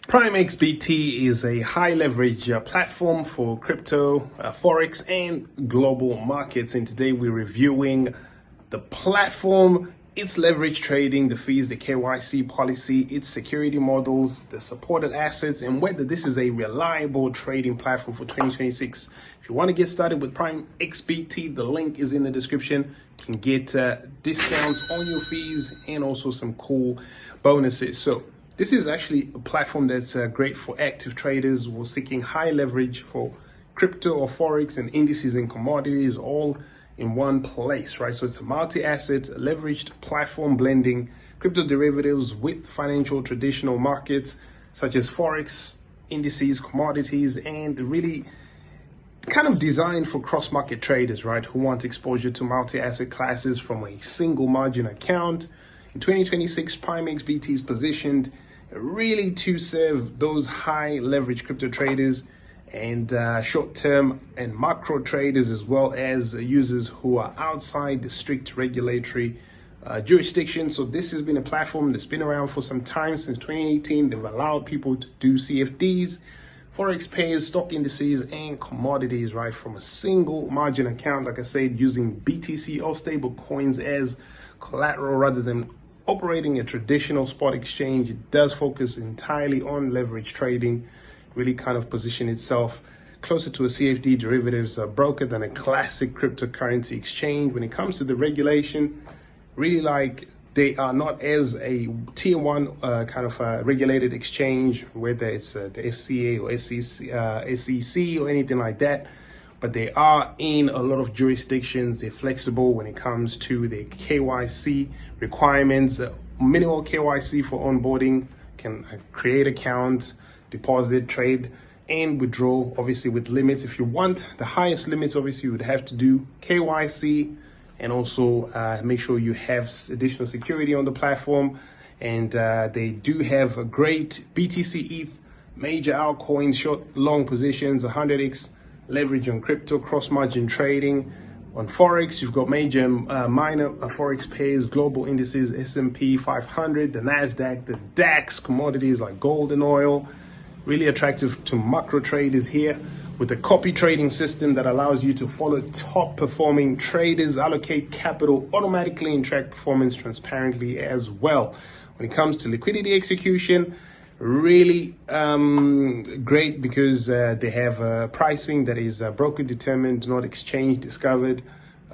PrimeXBT is a high leverage platform for crypto, Forex, and global markets. And today we're reviewing the platform, its leverage trading, the fees, the KYC policy, its security models, the supported assets, and whether this is a reliable trading platform for 2026. If you want to get started with PrimeXBT, the link is in the description. You can get discounts on your fees and also some cool bonuses. So this is actually a platform that's great for active traders who are seeking high leverage for crypto or Forex and indices and commodities all in one place, right? So it's a multi-asset leveraged platform blending crypto derivatives with financial traditional markets such as Forex, indices, commodities, and really kind of designed for cross-market traders, right? Who want exposure to multi-asset classes from a single margin account. In 2026, PrimeXBT is positioned really to serve those high leverage crypto traders and short-term and macro traders, as well as users who are outside the strict regulatory jurisdiction. So this has been a platform that's been around for some time. Since 2018, they've allowed people to do CFDs, Forex pairs, stock indices, and commodities, right, from a single margin account, like I said, using BTC or stable coins as collateral rather than operating a traditional spot exchange. It does focus entirely on leverage trading, really kind of position itself closer to a CFD derivatives broker than a classic cryptocurrency exchange. When it comes to the regulation, really like they are not as a tier one kind of regulated exchange, whether it's the FCA or SEC or anything like that. But they are in a lot of jurisdictions. They're flexible when it comes to the KYC requirements. Minimal KYC for onboarding, can create account, deposit, trade, and withdraw, obviously with limits. If you want the highest limits, obviously you would have to do KYC and also make sure you have additional security on the platform. And they do have a great BTC ETH, major altcoins, short, long positions, 100x, leverage on crypto, cross-margin trading. On Forex, you've got major minor Forex pairs, global indices, S&P 500, the NASDAQ, the DAX, commodities like gold and oil. Really attractive to macro traders here with a copy trading system that allows you to follow top performing traders, allocate capital automatically, and track performance transparently as well. When it comes to liquidity execution, really great because they have pricing that is broker determined, not exchange discovered,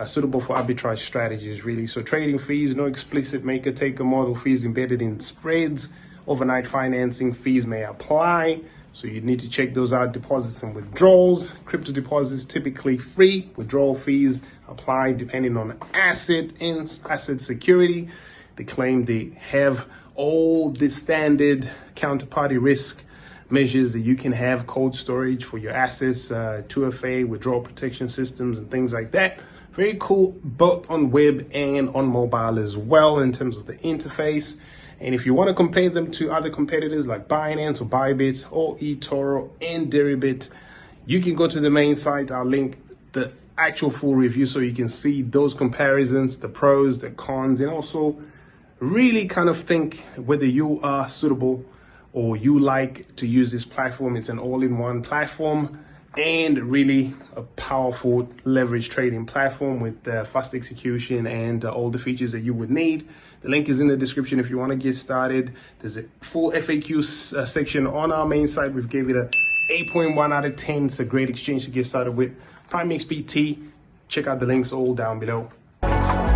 suitable for arbitrage strategies really. So trading fees, no explicit maker taker model fees embedded in spreads. Overnight financing fees may apply, so you need to check those out. Deposits and withdrawals, crypto deposits typically free, withdrawal fees apply depending on asset and asset security. They claim they have all the standard counterparty risk measures that you can have, cold storage for your assets, 2FA, withdrawal protection systems, and things like that. Very cool, both on web and on mobile as well in terms of the interface. And if you want to compare them to other competitors like Binance or Bybit or eToro and Deribit, you can go to the main site. I'll link the actual full review so you can see those comparisons, the pros, the cons, and also really kind of think whether you are suitable or you like to use this platform. It's an all-in-one platform and really a powerful leverage trading platform with fast execution and all the features that you would need. The link is in the description if you want to get started. There's a full FAQ section on our main site. We've gave it a 8.1 out of 10. It's a great exchange to get started with. PrimeXBT. Check out the links all down below. Thanks.